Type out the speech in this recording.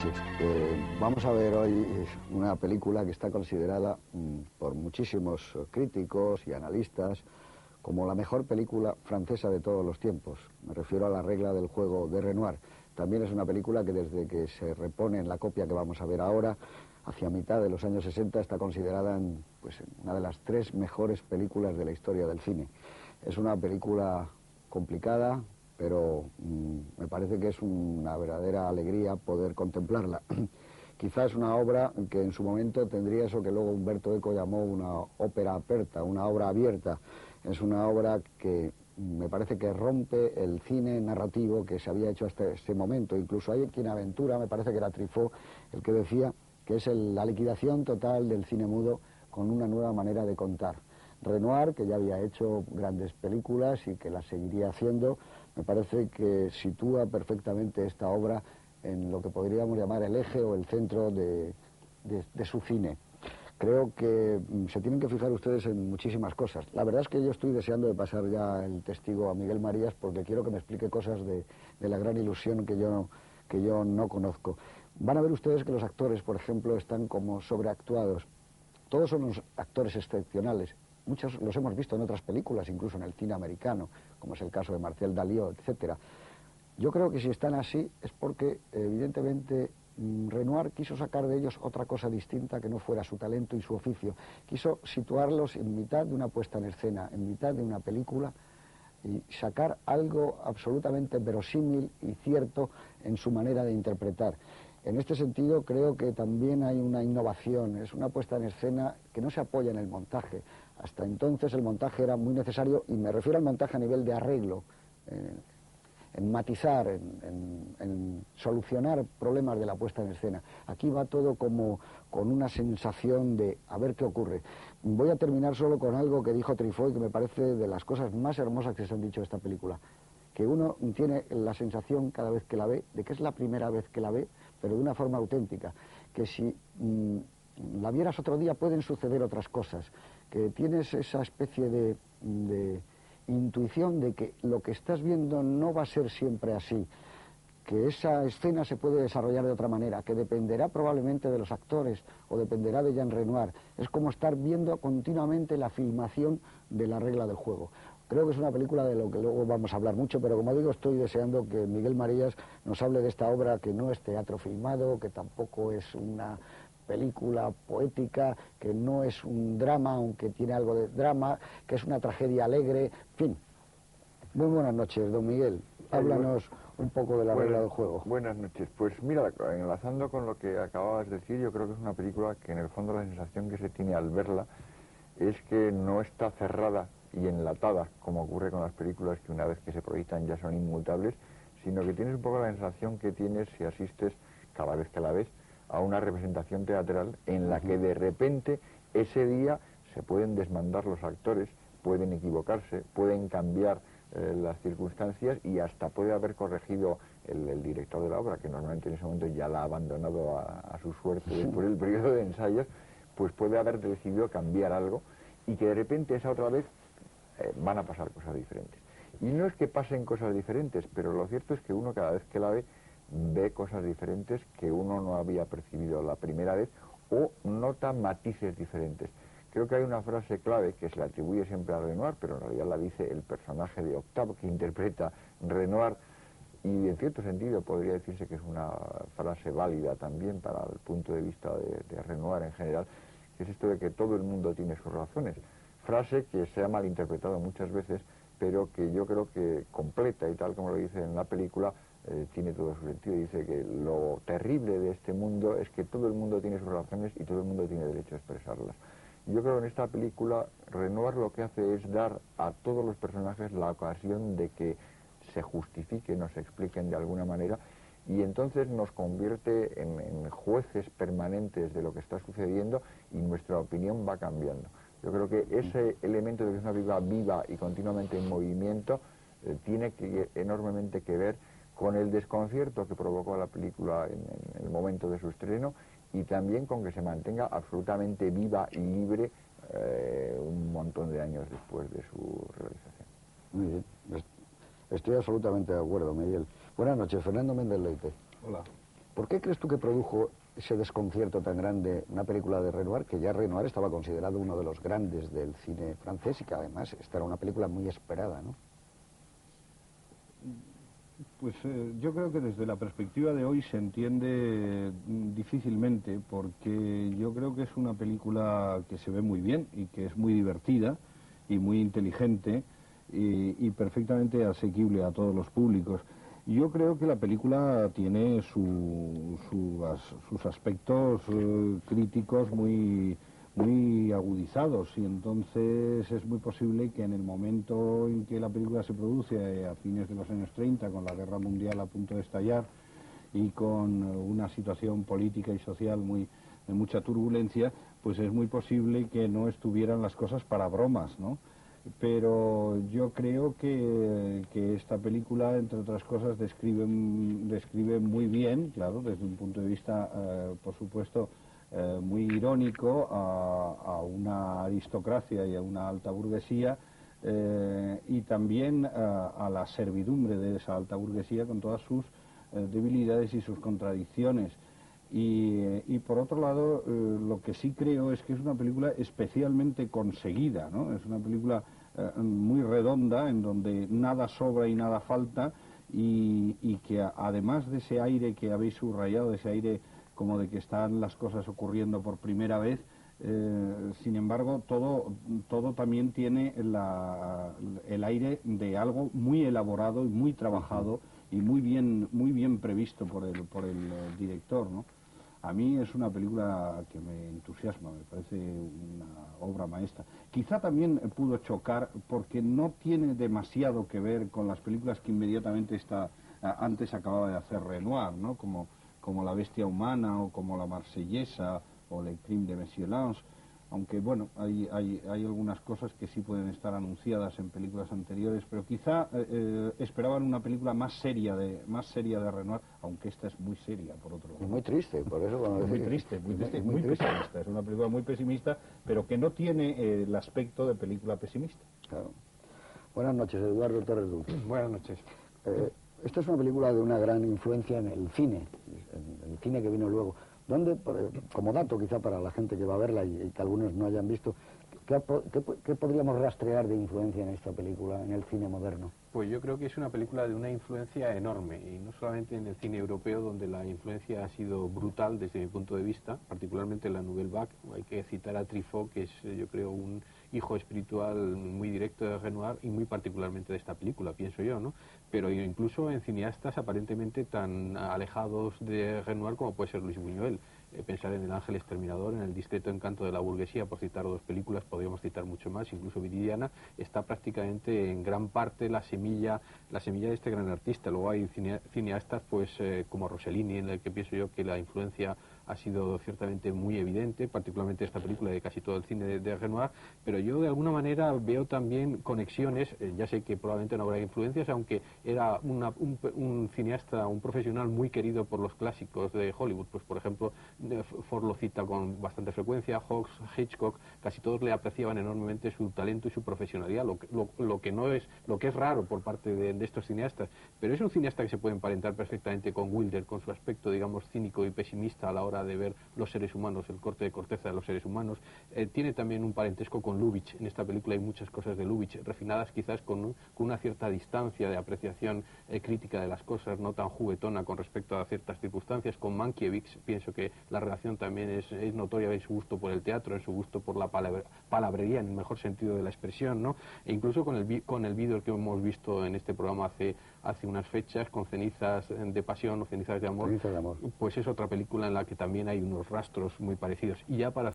noches. Vamos a ver hoy una película que está considerada por muchísimos críticos y analistas como la mejor película francesa de todos los tiempos. Me refiero a La regla del juego de Renoir. También es una película que desde que se repone en la copia que vamos a ver ahora, hacia mitad de los años 60, está considerada en una de las 3 mejores películas de la historia del cine. Es una película complicada, pero me parece que es una verdadera alegría poder contemplarla. Quizás una obra que en su momento tendría eso que luego Umberto Eco llamó una ópera aperta, una obra abierta. Es una obra que me parece que rompe el cine narrativo que se había hecho hasta ese momento. Incluso hay quien aventura, me parece que era Truffaut, el que decía que es la liquidación total del cine mudo con una nueva manera de contar. Renoir, que ya había hecho grandes películas y que las seguiría haciendo, me parece que sitúa perfectamente esta obra en lo que podríamos llamar el eje o el centro de su cine. Creo que se tienen que fijar ustedes en muchísimas cosas. La verdad es que yo estoy deseando de pasar ya el testigo a Miguel Marías porque quiero que me explique cosas de la gran ilusión que yo no conozco. Van a ver ustedes que los actores, por ejemplo, están como sobreactuados. Todos son unos actores excepcionales. Muchos los hemos visto en otras películas, incluso en el cine americano, como es el caso de Marcel Dalió, etc. Yo creo que si están así es porque, evidentemente, Renoir quiso sacar de ellos otra cosa distinta que no fuera su talento y su oficio. Quiso situarlos en mitad de una puesta en escena, en mitad de una película, y sacar algo absolutamente verosímil y cierto en su manera de interpretar. En este sentido creo que también hay una innovación, es una puesta en escena que no se apoya en el montaje. Hasta entonces el montaje era muy necesario, y me refiero al montaje a nivel de arreglo, en matizar, en solucionar problemas de la puesta en escena. Aquí va todo como con una sensación de a ver qué ocurre. Voy a terminar solo con algo que dijo Truffaut, que me parece de las cosas más hermosas que se han dicho de esta película, que uno tiene la sensación cada vez que la ve, de que es la primera vez que la ve, pero de una forma auténtica, que si la vieras otro día pueden suceder otras cosas, que tienes esa especie de intuición de que lo que estás viendo no va a ser siempre así, que esa escena se puede desarrollar de otra manera, que dependerá probablemente de los actores o dependerá de Jean Renoir. Es como estar viendo continuamente la filmación de La regla del juego. Creo que es una película de lo que luego vamos a hablar mucho, pero como digo, estoy deseando que Miguel Marías nos hable de esta obra que no es teatro filmado, que tampoco es una película poética, que no es un drama, aunque tiene algo de drama, que es una tragedia alegre, en fin. Muy buenas noches, don Miguel. Háblanos un poco de La regla del juego. Buenas noches. Pues mira, enlazando con lo que acababas de decir, yo creo que es una película que en el fondo la sensación que se tiene al verla es que no está cerrada y enlatada, como ocurre con las películas que una vez que se proyectan ya son inmutables, sino que tienes un poco la sensación que tienes si asistes cada vez que la ves a una representación teatral en la que de repente ese día se pueden desmandar los actores, pueden equivocarse, pueden cambiar las circunstancias y hasta puede haber corregido el director de la obra, que normalmente en ese momento ya la ha abandonado a su suerte después del periodo de ensayos, pues puede haber decidido cambiar algo y que de repente esa otra vez van a pasar cosas diferentes. Y no es que pasen cosas diferentes, pero lo cierto es que uno cada vez que la ve cosas diferentes que uno no había percibido la primera vez o nota matices diferentes. Creo que hay una frase clave que se le atribuye siempre a Renoir, pero en realidad la dice el personaje de Octave que interpreta Renoir, y en cierto sentido podría decirse que es una frase válida también para el punto de vista de Renoir en general, que es esto de que todo el mundo tiene sus razones. Frase que se ha malinterpretado muchas veces, pero que yo creo que completa, y tal como lo dice en la película, tiene todo su sentido. Dice que lo terrible de este mundo es que todo el mundo tiene sus razones y todo el mundo tiene derecho a expresarlas. Yo creo que en esta película Renoir lo que hace es dar a todos los personajes la ocasión de que se justifiquen o se expliquen de alguna manera, y entonces nos convierte en jueces permanentes de lo que está sucediendo y nuestra opinión va cambiando. Yo creo que ese elemento de que es una película viva y continuamente en movimiento tiene enormemente que ver con el desconcierto que provocó la película en el momento de su estreno, y también con que se mantenga absolutamente viva y libre un montón de años después de su realización. Muy bien, estoy absolutamente de acuerdo, Miguel. Buenas noches, Fernando Méndez Leite. Hola. ¿Por qué crees tú que produjo ese desconcierto tan grande una película de Renoir, que ya Renoir estaba considerado uno de los grandes del cine francés y que además esta era una película muy esperada, ¿no? Pues yo creo que desde la perspectiva de hoy se entiende difícilmente, porque yo creo que es una película que se ve muy bien y que es muy divertida y muy inteligente y perfectamente asequible a todos los públicos. Yo creo que la película tiene sus aspectos críticos muy agudizados, y entonces es muy posible que en el momento en que la película se produce, a fines de los años 30, con la guerra mundial a punto de estallar y con una situación política y social de mucha turbulencia, pues es muy posible que no estuvieran las cosas para bromas, ¿no? Pero yo creo que esta película, entre otras cosas, describe muy bien, claro, desde un punto de vista, por supuesto, muy irónico a una aristocracia y a una alta burguesía, y también a la servidumbre de esa alta burguesía con todas sus debilidades y sus contradicciones. Y por otro lado, lo que sí creo es que es una película especialmente conseguida, ¿no? Es una película muy redonda, en donde nada sobra y nada falta, y que además de ese aire que habéis subrayado, de ese aire como de que están las cosas ocurriendo por primera vez, sin embargo, todo también tiene el aire de algo muy elaborado y muy trabajado y muy bien previsto por el director, ¿no? A mí es una película que me entusiasma, me parece una obra maestra. Quizá también pudo chocar porque no tiene demasiado que ver con las películas que inmediatamente antes acababa de hacer Renoir, ¿no? Como La bestia humana o como La marsellesa o Le crime de Monsieur Lange, aunque bueno, hay algunas cosas que sí pueden estar anunciadas en películas anteriores, pero quizá esperaban una película más seria de Renoir, aunque esta es muy seria, por otro lado. Y muy triste, por eso... Muy triste, muy pesimista. Es una película muy pesimista, pero que no tiene el aspecto de película pesimista. Claro. Buenas noches, Eduardo Torres Dulce. Buenas noches. Esta es una película de una gran influencia en el cine que vino luego. ¿Dónde, como dato quizá para la gente que va a verla y que algunos no hayan visto, qué podríamos rastrear de influencia en esta película, en el cine moderno? Pues yo creo que es una película de una influencia enorme, y no solamente en el cine europeo, donde la influencia ha sido brutal desde mi punto de vista, particularmente en la Nouvelle Vague. Hay que citar a Truffaut, que es, yo creo, un hijo espiritual muy directo de Renoir y muy particularmente de esta película, pienso yo, ¿no? Pero incluso en cineastas aparentemente tan alejados de Renoir como puede ser Luis Buñuel. Pensar en El ángel exterminador, en El discreto encanto de la burguesía, por citar dos películas, podríamos citar mucho más, incluso Viridiana, está prácticamente en gran parte la semilla de este gran artista. Luego hay cineastas pues como Rossellini, en el que pienso yo que la influencia ha sido ciertamente muy evidente, particularmente esta película de casi todo el cine de Renoir, pero yo de alguna manera veo también conexiones, ya sé que probablemente no habrá influencias, aunque era un cineasta, un profesional muy querido por los clásicos de Hollywood, pues por ejemplo Ford lo cita con bastante frecuencia, Hawks, Hitchcock, casi todos le apreciaban enormemente su talento y su profesionalidad, lo que es raro por parte de estos cineastas, pero es un cineasta que se puede emparentar perfectamente con Wilder, con su aspecto, digamos, cínico y pesimista a la hora de ver los seres humanos, el corte de corteza de los seres humanos. Tiene también un parentesco con Lubitsch. En esta película hay muchas cosas de Lubitsch, refinadas quizás con una cierta distancia de apreciación crítica de las cosas, no tan juguetona con respecto a ciertas circunstancias. Con Mankiewicz pienso que la relación también es notoria en su gusto por el teatro, en su gusto por la palabrería, en el mejor sentido de la expresión, ¿no? E incluso con el vídeo que hemos visto en este programa hace unas fechas, con Cenizas de pasión o Cenizas de amor, Cenizas de amor. pues es otra película en la que también hay unos rastros muy parecidos. Y ya para